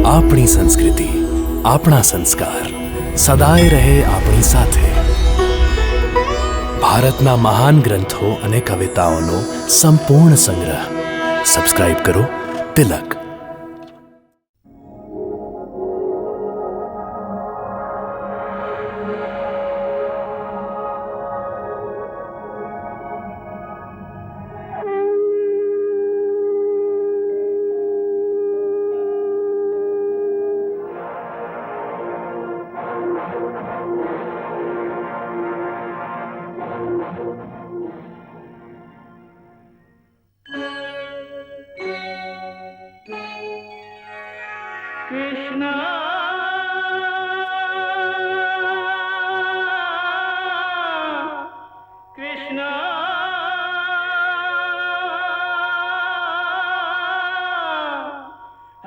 આપણી સંસ્કૃતિ, આપણા સંસ્કાર સદાય રહે આપણી સાથે. ભારતના મહાન ગ્રંથો અને કવિતાઓનો સંપૂર્ણ સંગ્રહ. સબસ્ક્રાઇબ કરો તિલક. Krishna, Krishna,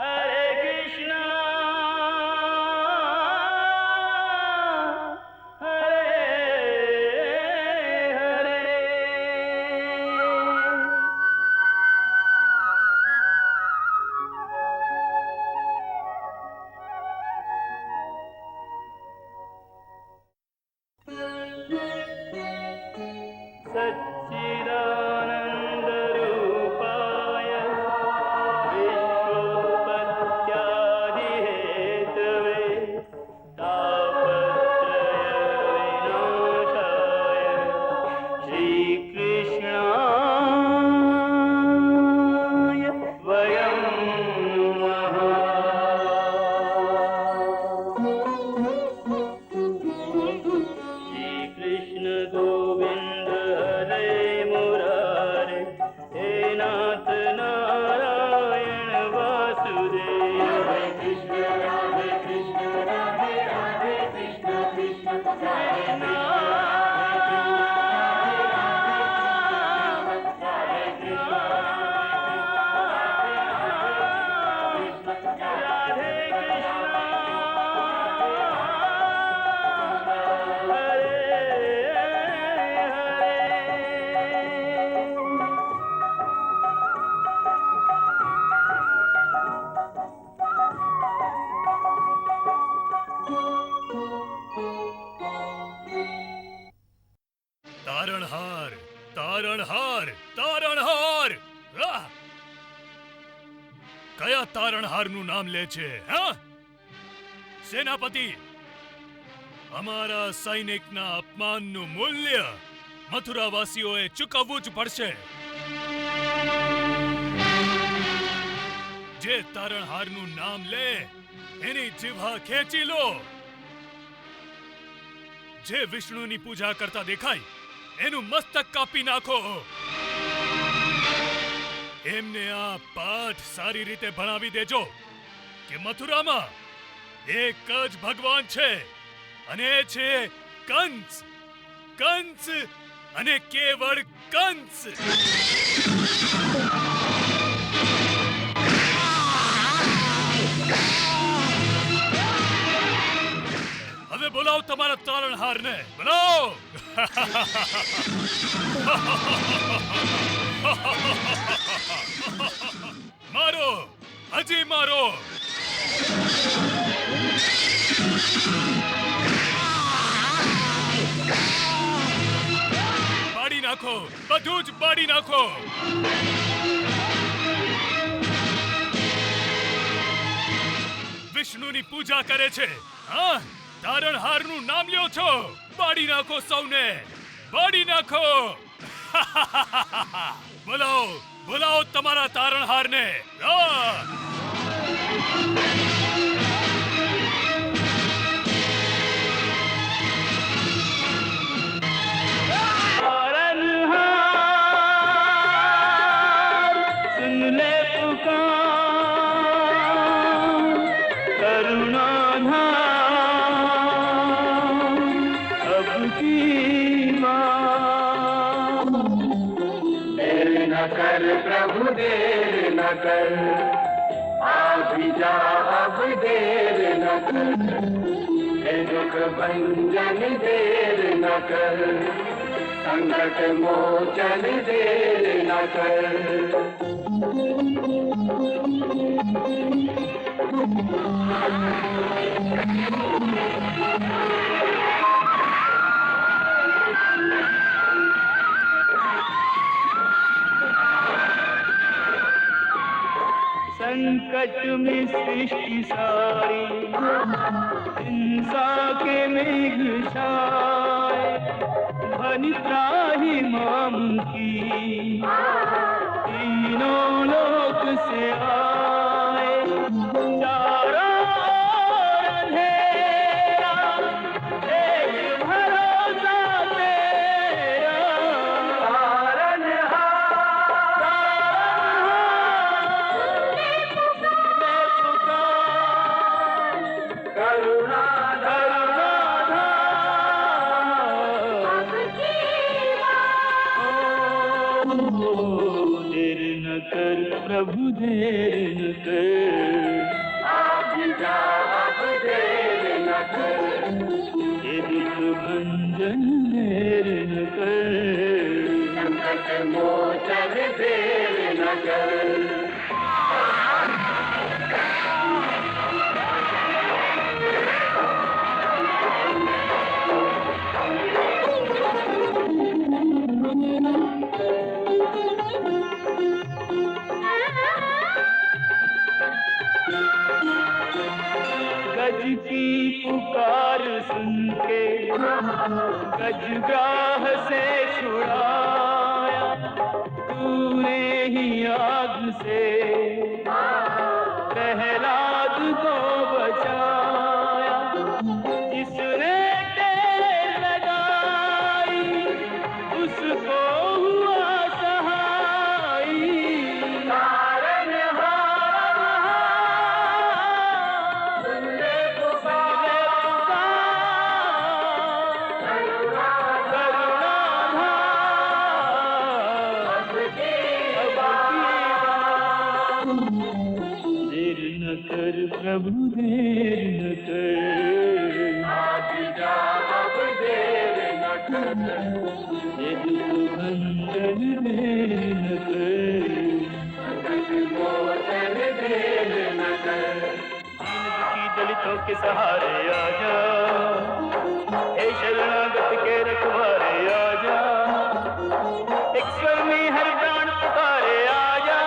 Hare Krishna, Hare Hare. सच्चिदानन्दरूपाय विश्वोत्पत्त्यादिहेतवे तापत्रयविनाशाय श्रीकृष्णाय वयं नमः. श्रीकृष्ण गोविन्द हरे मुरारे, हे नाथ नारायण वासुदेव. हरे कृष्ण राधे राधे कृष्ण कृष्ण कृष्ण તારણહાર, તારણહાર, તારણહાર. આહ! કયા તારણહારનું નામ લે છે? હા, સેનાપતિ, અમારા સૈનિકના અપમાનનું મૂલ્ય મથુરાવાસીઓએ ચૂકવવું જ પડશે. જે તારણહારનું નામ લે એની જીભા ખેંચી લો. જે વિષ્ણુની પૂજા કરતા દેખાય એનું મસ્તક કાપી નાખો. એમને આ પાઠ સારી રીતે ભણાવી દેજો કે મથુરામાં એક જ ભગવાન છે અને એ છે કંસ. કંસ અને કેવળ કંસ. હવે બોલાવો તમારા તારણહારને. બોલાવો. મારો, હજી મારો. બાળી નાખો, બધું જ બાળી નાખો. વિષ્ણુની પૂજા કરે છે, હા? તારણહારનું નામ લ્યો છો. બાળી નાખો સૌને, બાળી નાખો. બોલાવો, બોલાવો તમારા તારણહારને. सुन ले पुकार करुणाधार, अब की बार. देर न कर प्रभु, देर न कर, आ भी जा अब देर न कर. हे दुख भंजन देर न कर, संकट मोचन देर न कर। संकट में सृष्टि सारी हिंसा के मेघ छाए, ध्वनि त्राहि माम की तीनों लोक से आए। चारों ओर अंधेरा, एक भरोसा तेरा, देर न कर प्रभु देर न कर। आप जा अब देर न कर। ये दुख भंजन देर न कर। संकट मोचन देर न कर। गज की पुकार सुन के गजग्राह से छुड़ाया, तूने ही आग से प्रहलाद को बचाया। जिसने टेर लगाई उसको हुआ सहाई। देर न कर प्रभु देर न कर। आज जा अब देर न कर। ये दुख भंजन देर न कर। संकट मोचन देर न कर। जिंदगी दलितों के सहारे आजा, हे शरणागत के रखवारे आजा। एक स्वर में हर प्राण पुकारे आजा।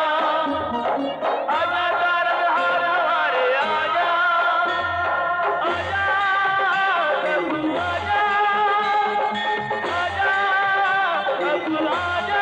आजा तारनहार हमारे आजा। आजा प्रभु आजा। आजा प्रभु आजा।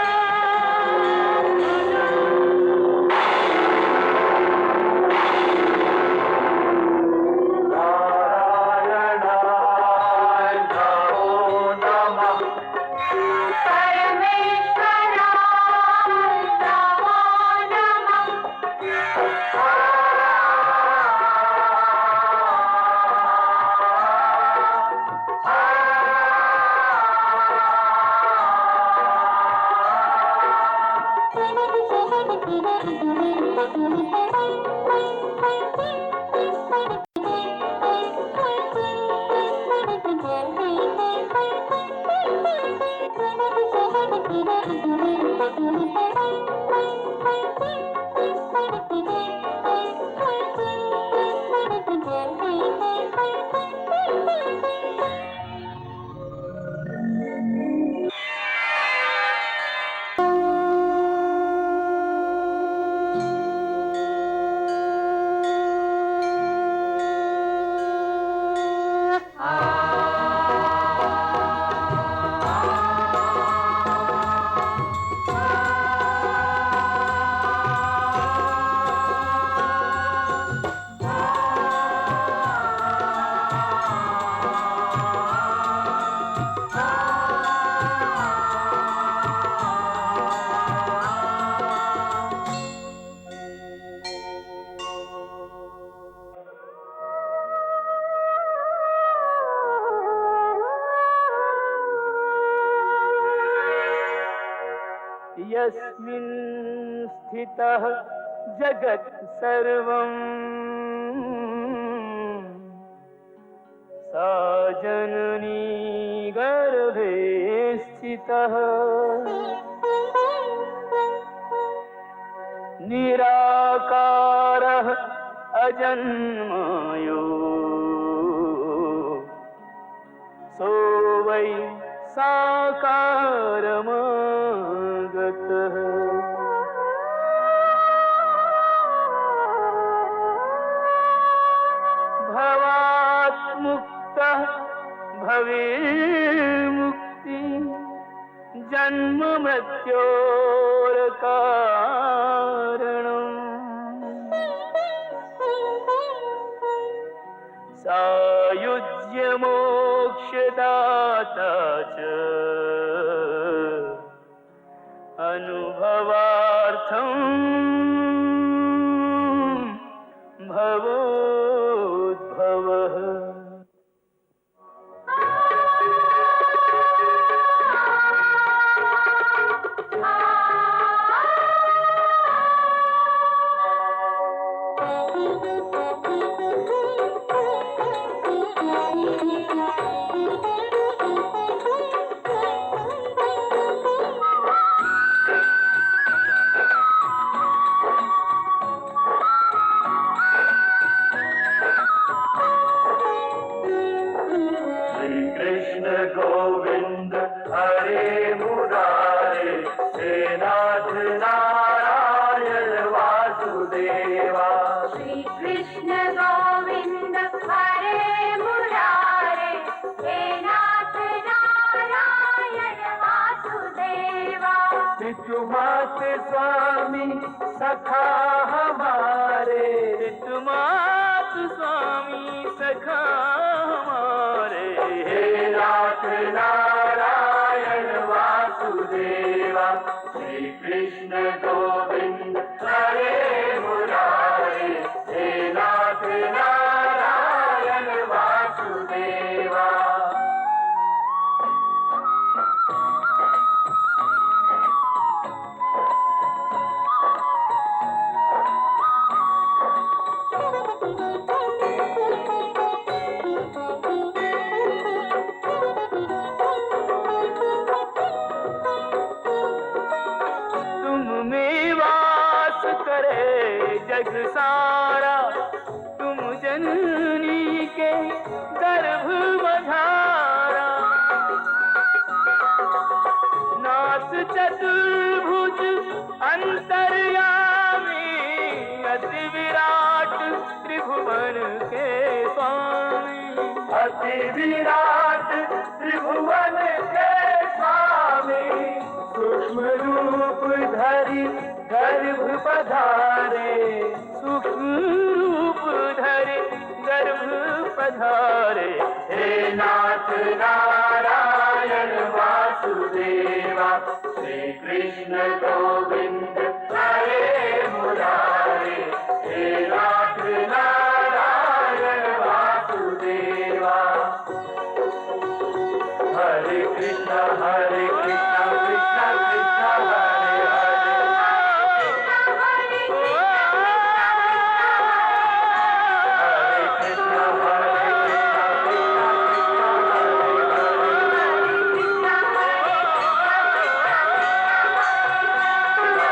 यस्मिन् स्थितः जगत् सर्वम् सा जननी गर्भे स्थिता। स्थितः निराकारः अजन्मयो सो वै साकारमागतः भवात् मुक्तः भवेर्मुक्ति जन्म मृत्योर्कारणम् सायुज्य मोक्षदाता च अनुभवार्थं भवोद्भवः कृष्ण गोविंद हरे मुरारे हे नाथ नारायण वासुदेवा श्री कृष्ण गोविंद हरे मुरारे हे नाथ नारायण वासुदेवा पितुमात स्वामी सखा हमारे पितुमात स्वामी सखा हमारे हे नाथ नारायण वासुदेवा श्री कृष्ण गोविंद हरे मुरारे हे नाथ नारायण वासुदेवा तुम में वास करे जग सारा तुम जननी के गर्भ बधारा नाथ चतुर्भुज अंतर्यामी अति विराट त्रिभुवन के स्वामी अति विराट त्रिभुवन के स्वामी सूक्ष्म रूप धरि गर्भ पधारे सूक्ष्म रूप धरे गर्भ पधारे हे नाथ नारायण वासुदेवा श्री कृष्ण गोविंद हरे मुरारे हे नाथ नारायण वासुदेवा हरे कृष्ण कृष्ण कृष्ण हरे हरे हरे कृष्ण कृष्ण कृष्ण हरे हरे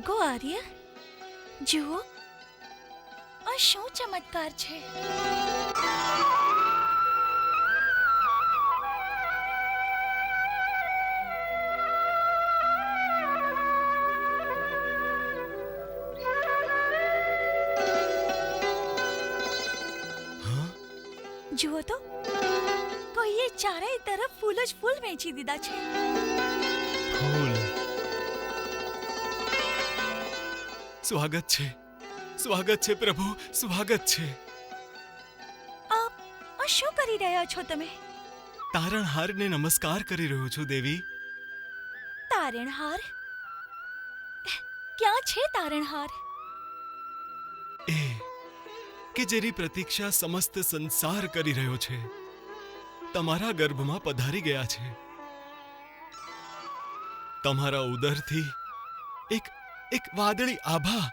જોગો આર્ય, જુઓ આ શું ચમત્કાર છે. જુઓ તો કોઈએ ચારેય તરફ ફૂલ જ ફૂલ વેચી દીધા છે. ફૂલ. સ્વાગત છે, સ્વાગત છે પ્રભુ, સ્વાગત છે. આ શું કરી રહ્યા છો તમે? તારણહારને નમસ્કાર કરી રહ્યો છું દેવી. તારણહાર? ક્યાં છે તારણહાર? એ કે જેની પ્રતીક્ષા સમસ્ત સંસાર કરી રહ્યો છે, તમારા ગર્ભમાં પધારી ગયા છે. તમારા ઉદરથી એક એક વાદળી આભા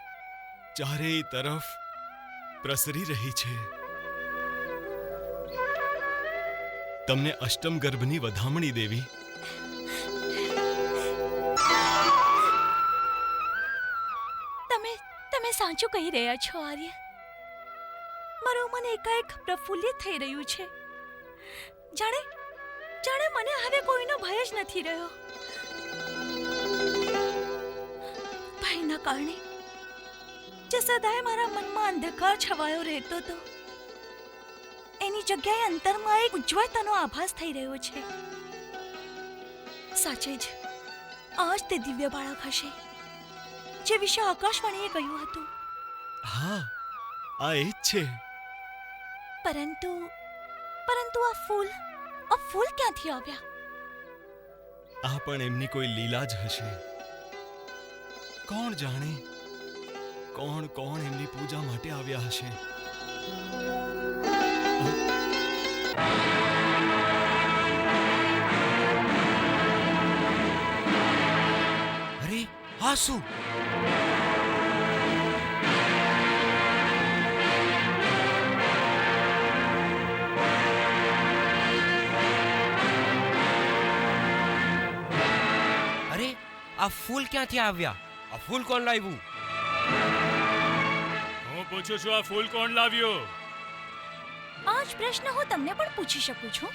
ચારેય તરફ પ્રસરી રહી છે. તમને અષ્ટમ ગર્ભની વધામણી દેવી. તમે સાચું કહી રહ્યા છો આર્ય. મારું મન એકાએક પ્રફુલ્લિત થઈ રહ્યું છે. જાણે મને હવે કોઈનો ભય જ નથી રહ્યો. ભયના કારણે જે સદાય મારા મનમાં અંધકાર છવાયો રહેતો હતો, એની જગ્યાએ અંતરમાં એક ઉજ્જવળતાનો આભાસ થઈ રહ્યો છે. સાચે જ આ જ તે દિવ્ય બાળક હશે જે વિશે આકાશવાણીએ કહ્યું હતું. હા, આ એ જ છે. પરંતુ આ ફૂલ ક્યાંથી આવ્યા? આ પણ એમની કોઈ લીલા જ હશે. કોણ જાણે કોણ એમની પૂજા માટે આવ્યા હશે. અરે આ શું? આ ફૂલ ક્યાંથી આવ્યા? આ ફૂલ કોણ લાવ્યું? હું પૂછું છું, આ ફૂલ કોણ લાવ્યો? આ જ પ્રશ્ન હું તમને પણ પૂછી શકું છું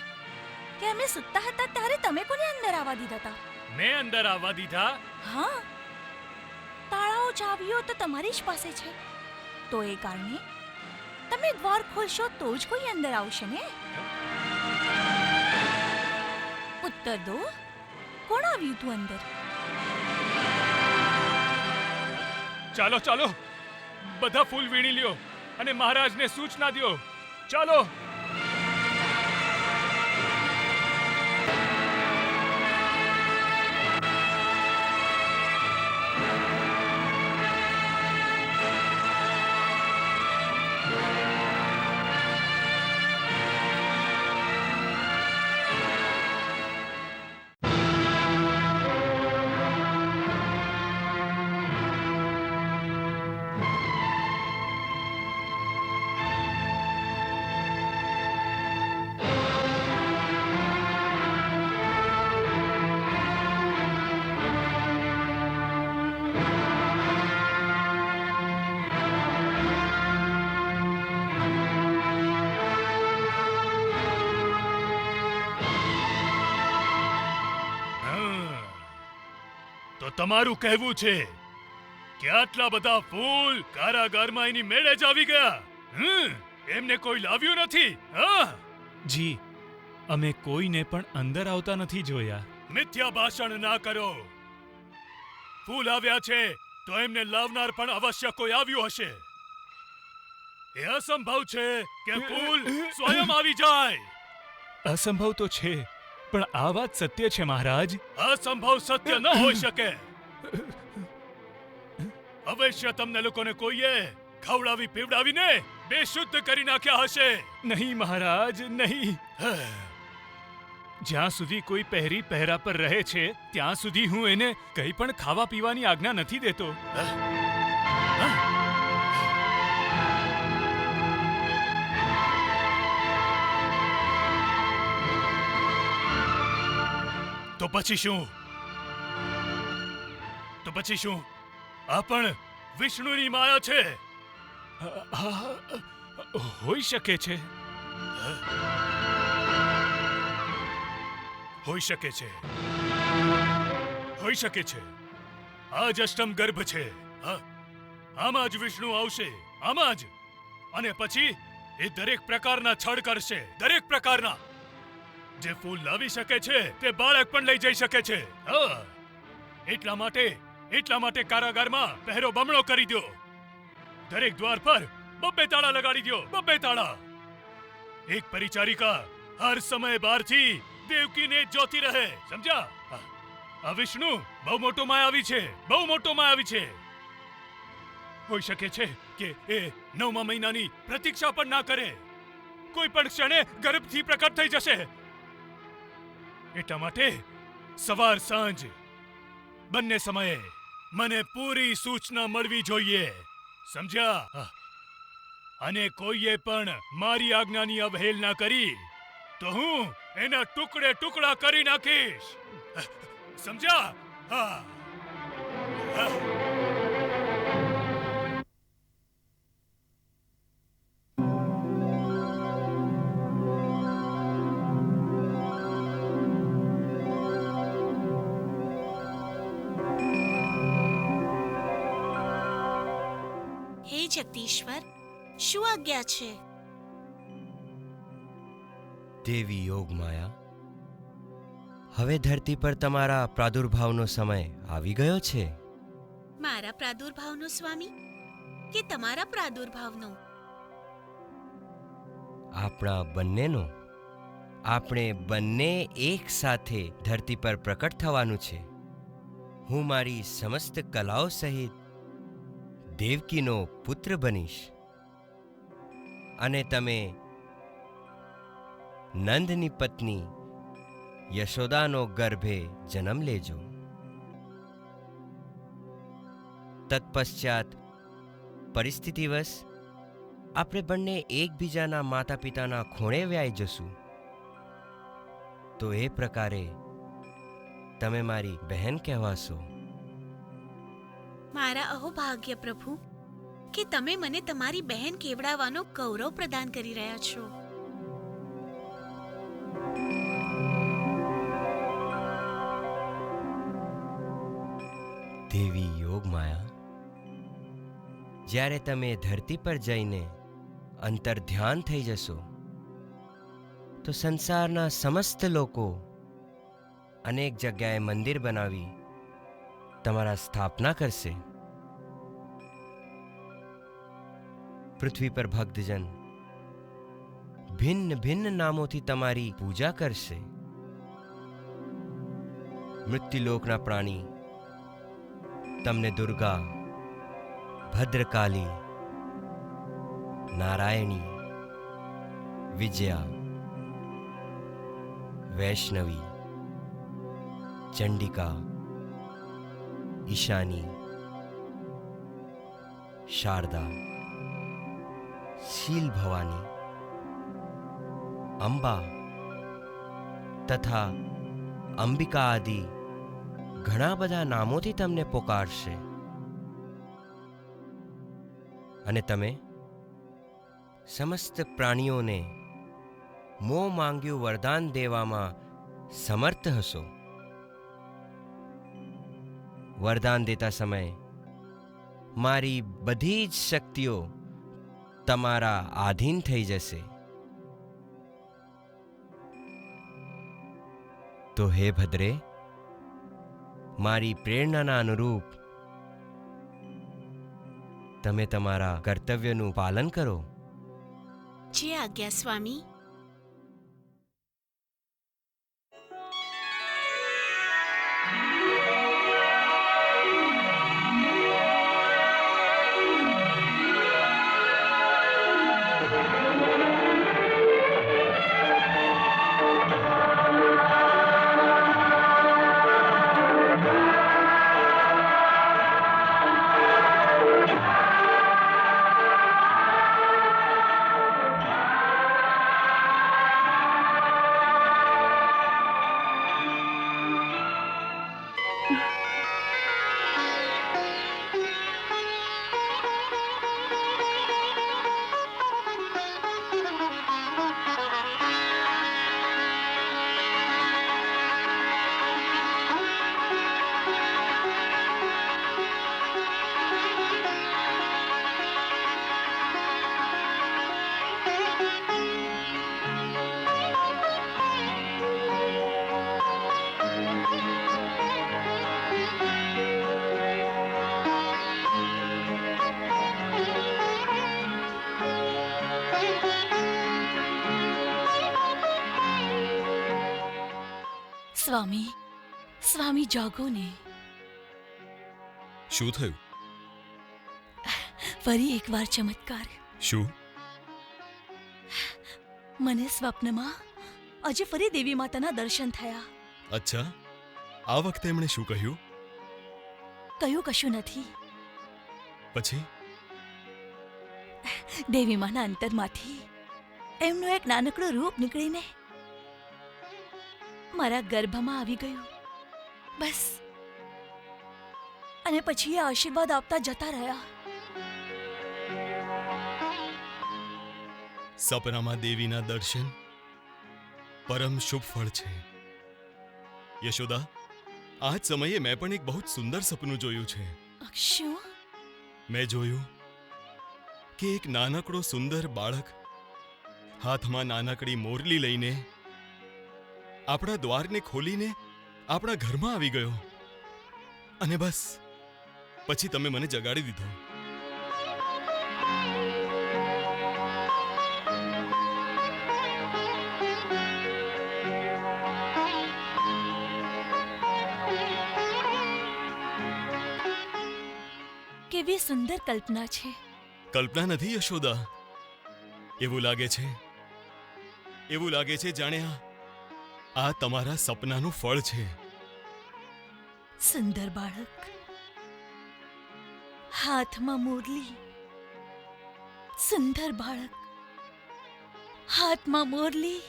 કે અમે સૂતા હતા ત્યારે તમે કોને અંદર આવવા દીધા હતા? મેં અંદર આવવા દીધા? હા, તાળાઓ ચાવીઓ તો તમારી જ પાસે છે, તો એ કારણે તમે દ્વાર ખોલશો તો જ કોઈ અંદર આવશે ને. ઉત્તર દો, કોણ આવ્યું તું અંદર? ચાલો ચાલો, બધા ફૂલ વીણી લ્યો અને મહારાજને સૂચના દ્યો. ચાલો. તો તમારું કહેવું છે કે આટલા બધા ફૂલ કારાગારમાં એની મેળે જ આવી ગયા? એમને કોઈ લાવ્યું નથી? હા જી, અમે કોઈને પણ અંદર આવતા નથી જોયા. મિથ્યા ભાષણ ના કરો. ફૂલ આવ્યા છે તો એમને લાવનાર પણ અવશ્ય કોઈ આવ્યું હશે. એ અસંભવ છે કે ફૂલ સ્વયં આવી જાય. અસંભવ તો છે, પણ આ વાત સત્ય છે મહારાજ. અસંભવ સત્ય ન હોઈ શકે. અવશ્ય તમને લોકોને કોઈએ ખવડાવી પીવડાવીને બેશુદ્ધ કરી નાખ્યા હશે. નહીં મહારાજ, નહીં. જ્યાં સુધી કોઈ પહેરી પહેરા પર રહે છે ત્યાં સુધી હું એને કંઈ પણ ખાવા પીવાની આજ્ઞા નથી દેતો. તો પછી શું? આ પણ વિષ્ણુની માયા છે. હોઈ શકે છે. હોઈ શકે છે. હોઈ શકે છે. આ જ અષ્ટમ ગર્ભ છે. હા, આમાં જ વિષ્ણુ આવશે, આમાં જ. અને પછી એ દરેક પ્રકારના છળ કરશે, દરેક પ્રકારના. જે ફૂલ લાવી શકે છે તે બાળક પણ લઈ જઈ શકે છે. હા, એટલા માટે કારાગારમાં પહેરો બમણો કરી દો. દરેક દ્વાર પર 2 તાળા લગાડી દો, 2 તાળા. એક પરિચારિકા હર સમય બહારથી દેવકીને જોતી રહે, સમજ્યા? આ વિષ્ણુ બહુ મોટો માયાવી છે, બહુ મોટો માયાવી છે. હોઈ શકે છે કે એ 9મા મહિનાની પ્રતીક્ષા પણ ના કરે. કોઈ પણ ક્ષણે ગર્ભથી પ્રકટ થઈ જશે. એટલા માટે સવાર સાંજ બંને સમયે મને પૂરી સૂચના મળવી જોઈએ, સમજ્યા? અને કોઈએ પણ મારી આજ્ઞાની અવહેલના કરી તો હું એના ટુકડે ટુકડા કરી નાખીશ, સમજ્યા? હા. હે જગદીશ્વર, શું આજ્ઞા છે? દેવી યોગમાયા, હવે ધરતી પર તમારા પ્રાદુર્ભાવનો સમય આવી ગયો છે. મારા પ્રાદુર્ભાવનો સ્વામી કે તમારા પ્રાદુર્ભાવનો? આપણા બંનેનો. આપણે બંને એક સાથે ધરતી પર પ્રકટ થવાનું છે. હું મારી સમસ્ત કલાઓ સહિત દેવકીનો પુત્ર બનીશ અને તમે નંદની પત્ની યશોદાનો ગર્ભે જન્મ લેજો. તત્પશ્ચાત પરિસ્થિતિવશ આપણે બંને એકબીજાના માતા પિતાના ખૂણે વ્યાઈ જશું. તો એ પ્રકારે તમે મારી બહેન કહેવાશો. મારા અહોભાગ્ય પ્રભુ કે તમે મને તમારી બહેન કેવડાવવાનો ગૌરવ પ્રદાન કરી રહ્યા છો. દેવી યોગમાયા, જ્યારે તમે ધરતી પર જઈને અંતર્ધ્યાન થઈ જશો તો સંસારના સમસ્ત લોકો અનેક જગ્યાએ મંદિર બનાવી તમારા સ્થાપના કરશે. પૃથ્વી પર ભક્તજન ભિન્ન ભિન્ન નામોથી તમારી પૂજા કરશે. મૃત્યુલોકના પ્રાણી તમને દુર્ગા, ભદ્રકાલી, નારાયણી, વિજયા, વૈષ્ણવી, ચંડિકા, ઈશાની, શારદા, શીલ ભવાની, અંબા તથા અંબિકા આદિ ઘણા બધા નામોથી તમને પોકારશે. અને તમે સમસ્ત પ્રાણીઓને મોં માંગ્યું વરદાન દેવામાં સમર્થ હશો. વરદાન દેતા સમયે મારી બધી જ શક્તિઓ તમારા આધીન થઈ જશે. તો હે ભદ્રે, મારી પ્રેરણાના અનુરૂપ તમે તમારા કર્તવ્યનું પાલન કરો. જે આજ્ઞા સ્વામી. સ્વામી સ્વામી જાગો ને. શું થયું? ફરી એકવાર ચમત્કાર. શું? મને સ્વપ્નમાં આજે ફરી દેવી માતાના દર્શન થયા. અચ્છા, આ વખતે એમણે શું કહ્યું? કયું કશું નથી. પછી? દેવી માના અંતરમાંથી એમનું એક નાનકડું રૂપ નીકળીને મારા ગર્ભમાં આવી ગયું. બસ. અને પછી એ આશીર્વાદ આપતા જતા રહ્યા. સપનામાં દેવીના દર્શન પરમ શુભ ફળ છે. યશોદા, આ જ સમયે મેં પણ એક બહુ જ સુંદર સપનું જોયું છે. શું? મેં જોયું કે એક નાનકડો સુંદર બાળક હાથમાં નાનકડી મોરલી લઈને આપણા દ્વારને ખોલીને આપણા ઘરમાં આવી ગયો. અને બસ પછી તમે મને જગાડી દીધો. કેવી સુંદર કલ્પના છે. કલ્પના નથી યશોદા. એવું લાગે છે જાણે આ તમારા સપનાનું ફળ છે. સુંદર બાળક, હાથમાં મોરલી. સુંદર બાળક, હાથમાં મોરલી.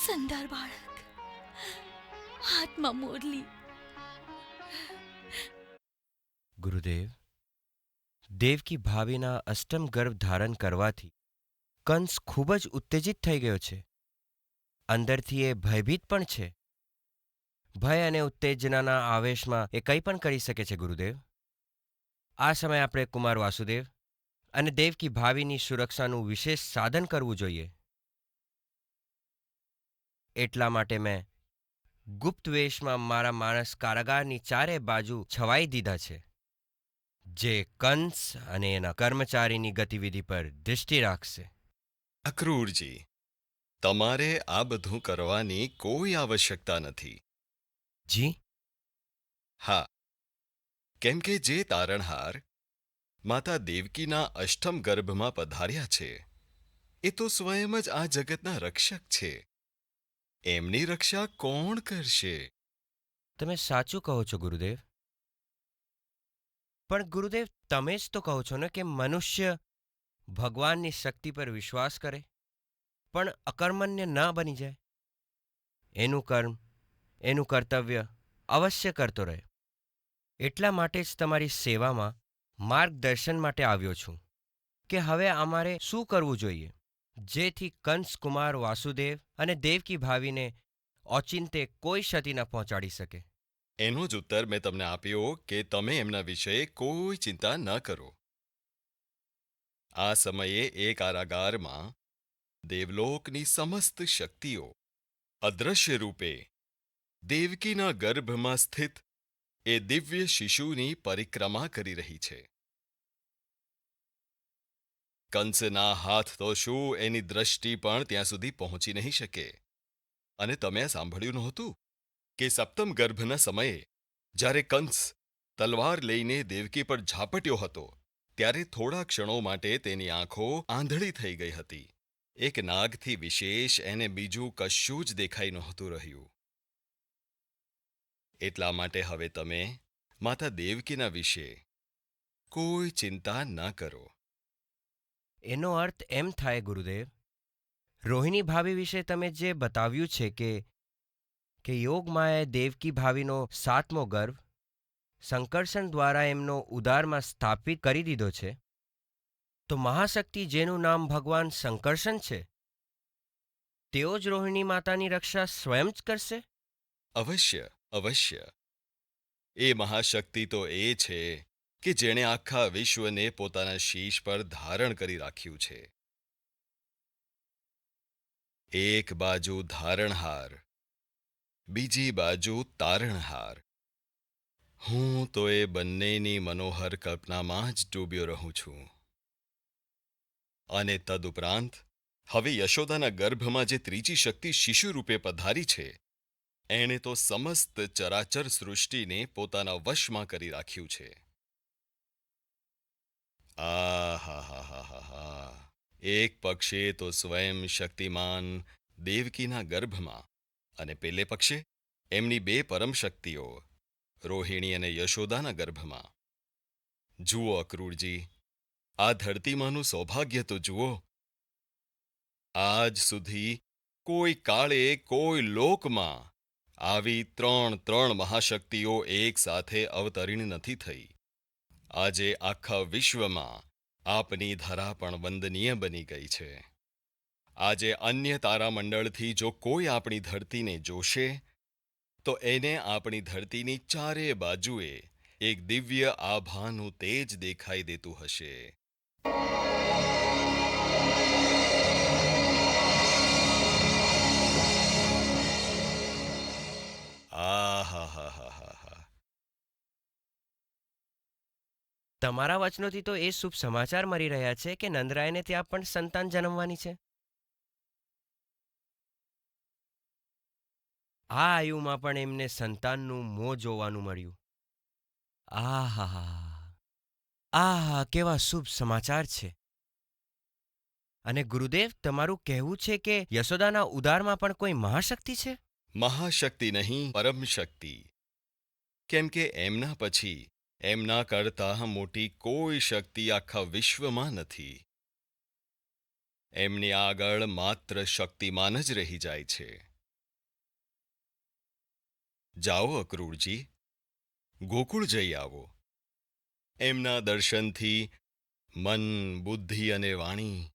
સુંદર બાળક, હાથમાં મોરલી. ગુરુદેવ, દેવકી ભાવીના અષ્ટમ ગર્ભ ધારણ કરવાથી કંસ ખૂબ જ ઉત્તેજિત થઈ ગયો છે. અંદરથી એ ભયભીત પણ છે. ભય અને ઉત્તેજનાના આવેશમાં એ કંઈ પણ કરી શકે છે. ગુરુદેવ, આ સમયે આપણે કુમાર વાસુદેવ અને દેવકી ભાવીની સુરક્ષાનું વિશેષ સાધન કરવું જોઈએ. એટલા માટે મેં ગુપ્ત વેશમાં મારા માણસ કારાગારની ચારે બાજુ છવાઈ દીધા છે, જે કંસ અને એના કર્મચારીની ગતિવિધિ પર દૃષ્ટિ રાખશે. અક્રૂરજી, તમારે આ બધું કરવાની કોઈ આવશ્યકતા નથી. જી? હા, કેમ કે જે તારણહાર માતા દેવકીના અષ્ટમ ગર્ભમાં પધાર્યા છે એ તો સ્વયં જ આ જગતના રક્ષક છે. એમની રક્ષા કોણ કરશે? તમે સાચું કહો છો ગુરુદેવ. પણ ગુરુદેવ, તમે જ તો કહો છો ને કે મનુષ્ય ભગવાનની શક્તિ પર વિશ્વાસ કરે પણ અકર્મણ્ય ન બની જાય. એનું કર્મ, એનું કર્તવ્ય અવશ્ય કરતો રહે. એટલા માટે જ તમારી સેવામાં માર્ગદર્શન માટે આવ્યો છું કે હવે અમારે શું કરવું જોઈએ જેથી કંસ કુમાર વાસુદેવ અને દેવકી ભાવીને ઓચિંતે કોઈ ક્ષતિ ન પહોંચાડી શકે. એનો જ ઉત્તર મેં તમને આપ્યો કે તમે એમના વિશે કોઈ ચિંતા ન કરો. આ સમયે એ કારાગારમાં દેવલોકની સમસ્ત શક્તિઓ અદ્રશ્ય રૂપે દેવકીના ગર્ભમાં સ્થિત એ દિવ્ય શિશુની પરિક્રમા કરી રહી છે. કંસના હાથ તો શું, એની દ્રષ્ટિ પણ ત્યાં સુધી પહોંચી નહીં શકે. અને તમે સાંભળ્યું નહોતું કે સપ્તમ ગર્ભના સમયે જ્યારે કંસ તલવાર લઈને દેવકી પર ઝાપટ્યો હતો ત્યારે થોડા ક્ષણો માટે તેની આંખો આંધળી થઈ ગઈ હતી. એક નાગથી વિશેષ એને બીજું કશું જ દેખાઈ નહોતું રહ્યું. એટલા માટે હવે તમે માતા દેવકીના વિશે કોઈ ચિંતા ન કરો. એનો અર્થ એમ થાય ગુરુદેવ, રોહિણી ભાભી વિશે તમે જે બતાવ્યું છે કે યોગમાયાએ દેવકી ભાવીનો 7મો ગર્ભ સંકર્ષણ દ્વારા એમનો ઉદારમાં સ્થાપિત કરી દીધો છે, તો મહાશક્તિ જેનું નામ ભગવાન સંકર્ષણ છે તેઓ જ રોહિણી માતાની રક્ષા સ્વયં જ કરશે? અવશ્ય, અવશ્ય. એ મહાશક્તિ તો એ છે કે જેણે આખા વિશ્વને પોતાના શીશ પર ધારણ કરી રાખ્યું છે. એક બાજુ ધારણહાર, બીજી બાજુ તારણહાર. હું તો એ બંનેની મનોહર કલ્પનામાં જ ડૂબ્યો રહું છું. અને તદુપરાંત હવે યશોદાના ગર્ભમાં જે ત્રીજી શક્તિ શિશુ રૂપે પધારી છે એણે તો સમસ્ત ચરાચર સૃષ્ટિને પોતાના વશમાં કરી રાખ્યું છે. આહાહાહાહા! એક પક્ષે તો સ્વયં શક્તિમાન દેવકીના ગર્ભમાં અને પેલે પક્ષે એમની બે પરમ શક્તિઓ રોહિણી અને યશોદાના ગર્ભમાં. જુઓ અક્રૂરજી, આ ધરતીમાંનું સૌભાગ્ય તો જુઓ. આજ સુધી કોઈ કાળે કોઈ લોકમાં આવી ત્રણ મહાશક્તિઓ એક સાથે અવતરીણ નથી થઈ. આજે આખા વિશ્વમાં આપની ધરા પણ વંદનીય બની ગઈ છે. આજે અન્ય તારામંડળથી જો કોઈ આપણી ધરતીને જોશે તો એને આપણી ધરતીની ચારે બાજુએ એક દિવ્ય આભાનું તેજ દેખાઈ દેતું હશે. આહાહાહાહા! તમારા વચનોથી તો એ શુભ સમાચાર મળી રહ્યા છે કે નંદરાયને ત્યાં પણ સંતાન જન્મવાની છે. આ આયુમાં પણ એમને સંતાનનું મોં જોવાનું મળ્યું. આહા, કેવા શુભ સમાચાર છે. અને ગુરુદેવ, તમારું કહેવું છે કે યશોદાના ઉદરમાં પણ કોઈ મહાશક્તિ છે? મહાશક્તિ નહીં, પરમશક્તિ. કેમ કે એમના પછી એમના કરતાં મોટી કોઈ શક્તિ આખા વિશ્વમાં નથી. એમની આગળ માત્ર શક્તિમાન જ રહી જાય છે. જાઓ અક્રૂરજી, ગોકુળ જઈ આવો. એમના દર્શનથી મન, બુદ્ધિ અને વાણી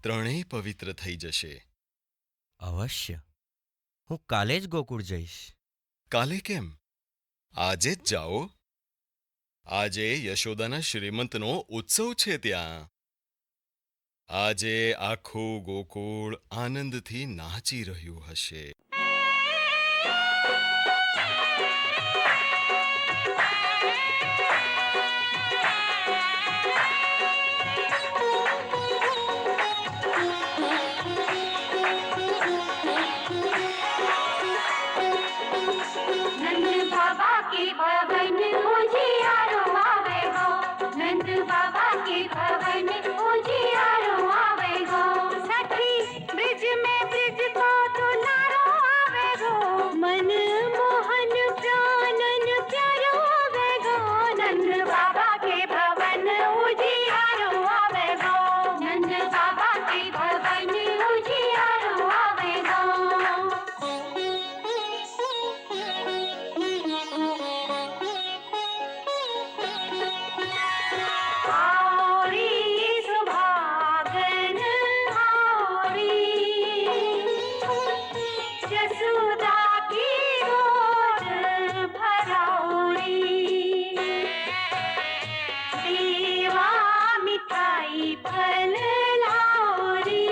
ત્રણેય પવિત્ર થઈ જશે. અવશ્ય, હું કાલે જ ગોકુળ જઈશ. કાલે કેમ? આજે જ જાઓ. આજે યશોદાના શ્રીમંતનો ઉત્સવ છે ત્યાં. આજે આખું ગોકુળ આનંદથી નાચી રહ્યું હશે. नंद बाबा के भवन उजियारो आवे गो, नंद बाबा के भवन उजियारो आवे गो, सखी ब्रिज में ब्रिज को दुलारो आवे गो, मन मोहन प्राणन प्यारो आवे गो, नंद बाबा के भवन उजियारो आवे गो, नंद बाबा के भवन उजियारो आवे गो. आओरी सुभागन आओरी, जसुदा की गोद भराऊरी, देवा मिठाई फल लाऊरी,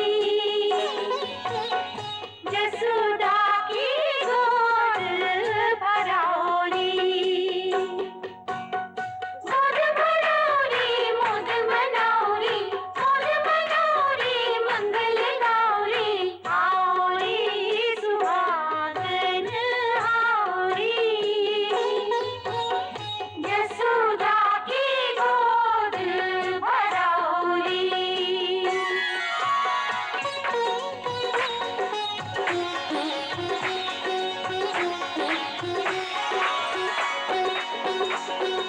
जसुदा की गोद भराऊरी. मोद मनाऊरी, मोद मनाऊरी, मोद मनाऊरी, मंगल गाऊरी, आओरी सुहागन आओरी, यशोदा की गोद भराऊरी.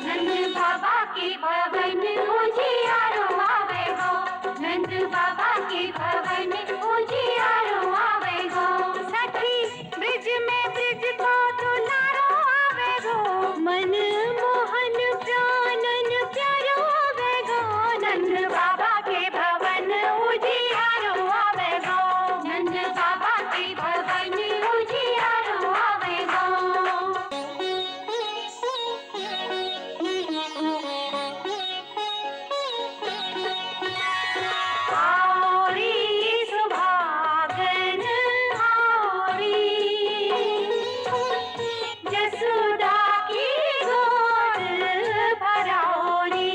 नंद बाबा के भवन उजियारो आवे गो, नंद बाबा के भवन उजियारो आवे गो, सखी ब्रिज में ब्रिज को दुलारो आवे गो, मन मोहन प्राणन प्यारो आवे गो, नंद बाबा के भवन उजियारो आवे गो, नंद बाबा के भवन उजियारो आवे गो. आओरी सुभागन आओरी, जसुदा की गोद भराऊरी.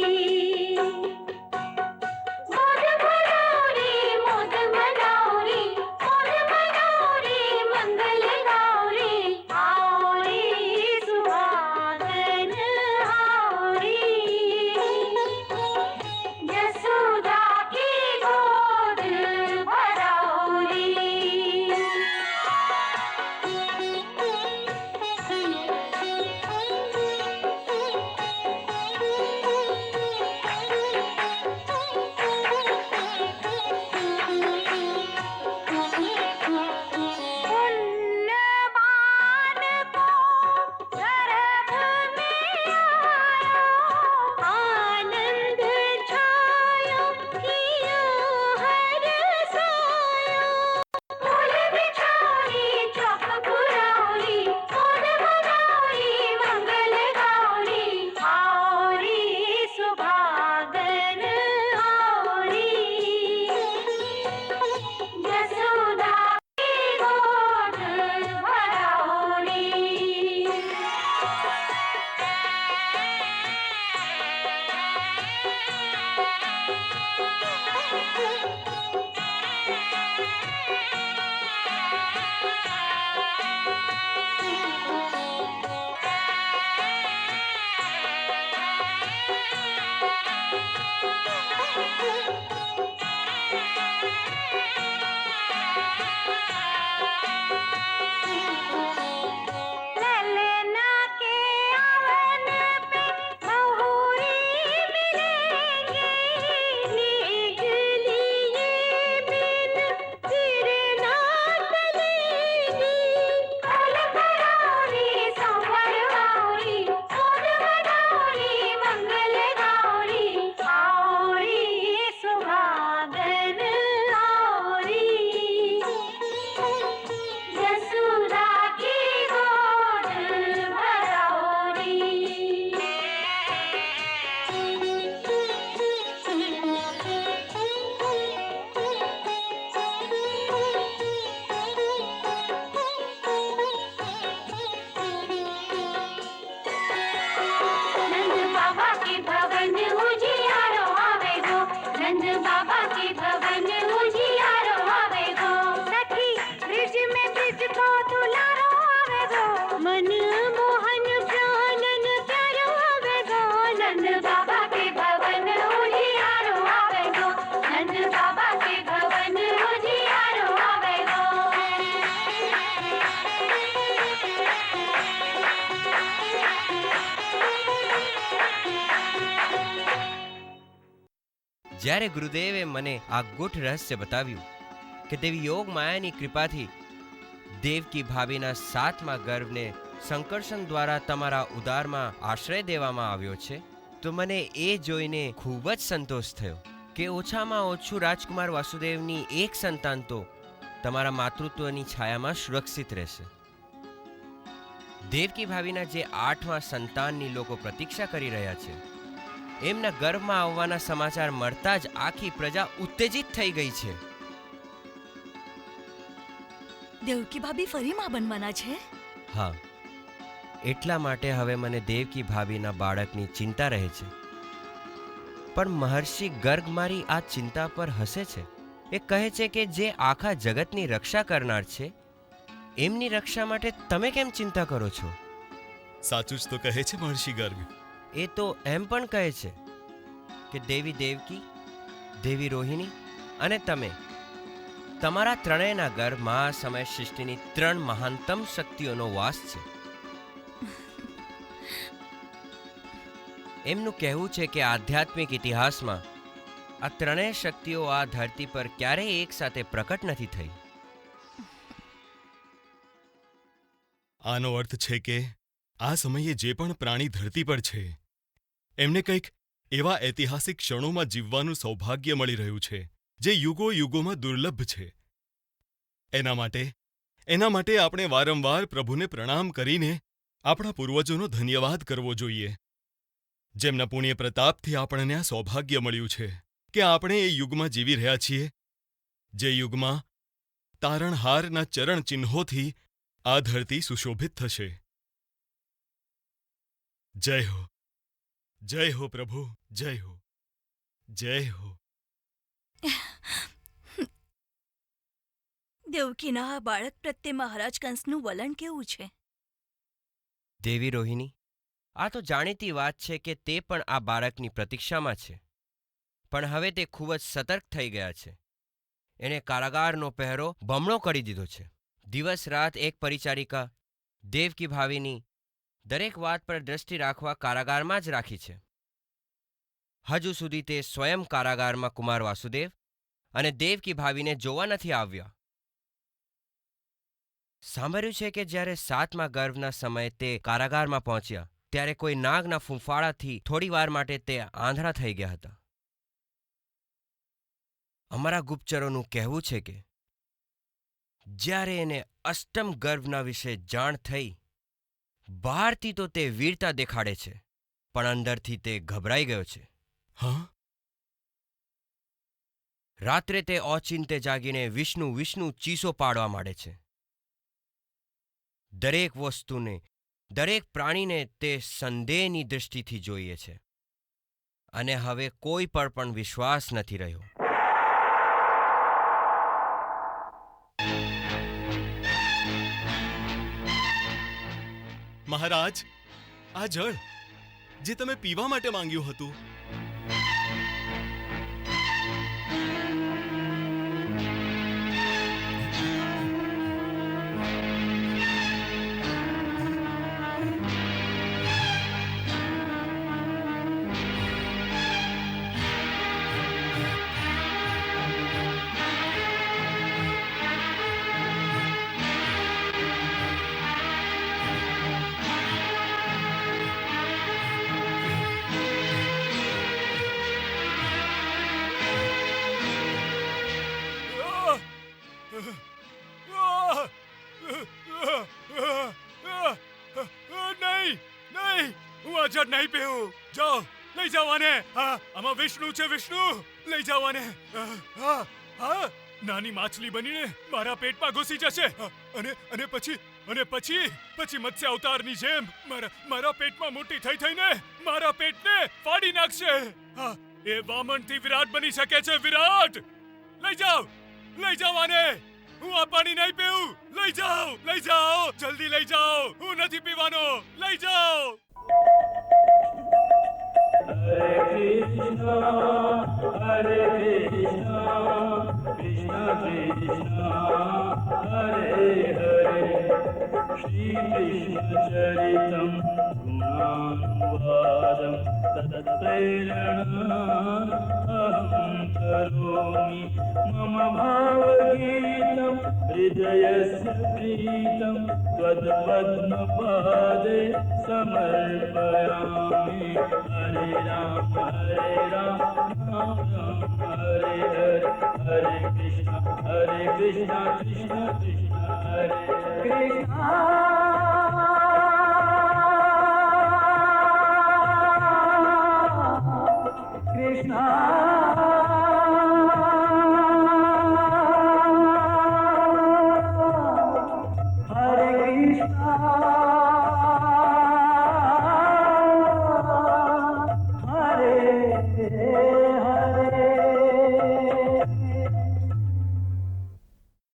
नंद बाबा के भवन उजियारो आवे गो सखी ब्रिज में ब्रिज को दुलारो आवे गो मन मोहन प्राणन प्यारो आवे गो नंद बाबा के भवन उजियारो आवे गो नंद बाबा के भवन उजियारो आवे गो જ્યારે ગુરુદેવે મને આ ગૂઢ રહસ્ય બતાવ્યું કે દેવી યોગ માયાની કૃપાથી દેવકી ભાભીના 7મા ગર્ભને સંકર્ષણ દ્વારા તમારા ઉદારમાં આશ્રય દેવામાં આવ્યો છે, તો મને એ જોઈને ખૂબ જ સંતોષ થયો કે ઓછામાં ઓછું રાજકુમાર વાસુદેવની એક સંતાન તો તમારા માતૃત્વની છાયામાં સુરક્ષિત રહેશે. દેવકી ભાભીના જે 8મા સંતાનની લોકો પ્રતીક્ષા કરી રહ્યા છે, એમના ગર્ભમાં આવવાના સમાચાર મળતા જ આખી પ્રજા ઉત્તેજિત થઈ ગઈ છે. દેવકી ભાભી ફરી માં બનવાના છે? હા, એટલા માટે હવે મને દેવકી ભાભીના બાળકની ચિંતા રહે છે. પણ મહર્ષિ ગર્ગ મારી આ ચિંતા પર હસે છે. એ કહે છે કે જે આખા જગતની રક્ષા કરનાર છે, એમની રક્ષા માટે તમે કેમ ચિંતા કરો છો? સાચું જ તો કહે છે મહર્ષિ ગર્ગ. એ તો એમ પણ કહે છે કે દેવી દેવકી, દેવી રોહિણી અને તમે તમારા ત્રણેયના ગર્ભમાં આ સમય સૃષ્ટિની 3 મહાનતમ શક્તિઓનો વાસ છે. એમનું કહેવું છે કે આધ્યાત્મિક ઇતિહાસમાં આ ત્રણેય શક્તિઓ આ ધરતી પર ક્યારેય એક સાથે પ્રકટ નથી થઈ. આનો અર્થ છે કે આ સમયે જે પણ પ્રાણી ધરતી પર છે, એમને કંઈક એવા ઐતિહાસિક ક્ષણોમાં જીવવાનું સૌભાગ્ય મળી રહ્યું છે જે યુગો યુગોમાં દુર્લભ છે. એના માટે આપણે વારંવાર પ્રભુને પ્રણામ કરીને આપણા પૂર્વજોનો ધન્યવાદ કરવો જોઈએ, જેમના પુણ્ય પ્રતાપથી આપણને આ સૌભાગ્ય મળ્યું છે કે આપણે એ યુગમાં જીવી રહ્યા છીએ, જે યુગમાં તારણહારના ચરણ ચિહ્નોથી આ ધરતી સુશોભિત થશે. જય હો, જય હો પ્રભુ, જય હો, જય હો. દેવકીના આ બાળક પ્રત્યે મહારાજ કંસનું વલણ કેવું છે? દેવી રોહિણી, આ તો જાણીતી વાત છે કે તે પણ આ બાળકની પ્રતીક્ષામાં છે. પણ હવે તે ખૂબ જ સતર્ક થઈ ગયા છે. એણે કારાગારનો પહેરો બમણો કરી દીધો છે. દિવસ રાત એક પરિચારિકા દેવકી ભાભીની દરેક વાત પર દ્રષ્ટિ રાખવા કારાગારમાં જ રાખી છે. હજુ સુધી તે સ્વયં કારાગારમાં કુમાર વાસુદેવ અને દેવકી ભાભીને જોવા નથી આવ્યા. સાંભળ્યું છે કે જ્યારે 7મા ગર્ભના સમયે તે કારાગારમાં પહોંચ્યા ત્યારે કોઈ નાગના ફૂંફાળાથી થોડી વાર માટે તે આંધળા થઈ ગયા હતા. અમારા ગુપ્તચરોનું કહેવું છે કે જ્યારે એને અષ્ટમ ગર્ભના વિશે જાણ થઈ, બહારથી તો તે વીરતા દેખાડે છે, પણ અંદરથી તે ગભરાઈ ગયો છે. હા? રાત્રે તે ઓચિંતે જાગીને વિષ્ણુ વિષ્ણુ ચીસો પાડવા માંડે છે. દરેક વસ્તુને, દરેક પ્રાણીને તે સંદેહની દૃષ્ટિથી જોઈએ છે અને હવે કોઈ પર પણ વિશ્વાસ નથી રહ્યો. મહારાજ, આ જળ જે તમે પીવા માટે માંગ્યું હતું, નહીં, નહીં, હું આ જળ નહીં પીવું. જાઓ, લઈ જાઓ આને. હા, આમાં વિષ્ણુ છે, વિષ્ણુ. લઈ જાઓ આને. હા, હા, નાની માછલી બનીને મારા પેટમાં ઘૂસી જશે અને પછી મત્સ્ય અવતારની જેમ મારા પેટમાં મોટી થઈને મારા પેટને ફાડી નાખશે. હા, એ વામનથી વિરાટ બની શકે છે. વિરાટ, લઈ જાઓ આને. હું આ પાણી નહીં પીઉં. લઈ જાઓ, જલ્દી લઈ જાઓ. હું નથી પીવાનો. લઈ જાઓ. Hare Krishna, Krishna Krishna, Hare Hare, Shri Krishna Charitam Gunanuvadam Tatatprerana Aham Karomi Mama Bhavageetam Hridayasya Preetam Tvad Padme Samarpayami. Hare Ram, Ram Ram, Hare Hare, Hare Krishna, Krishna Krishna, Hare Krishna. Krishna Hare Krishna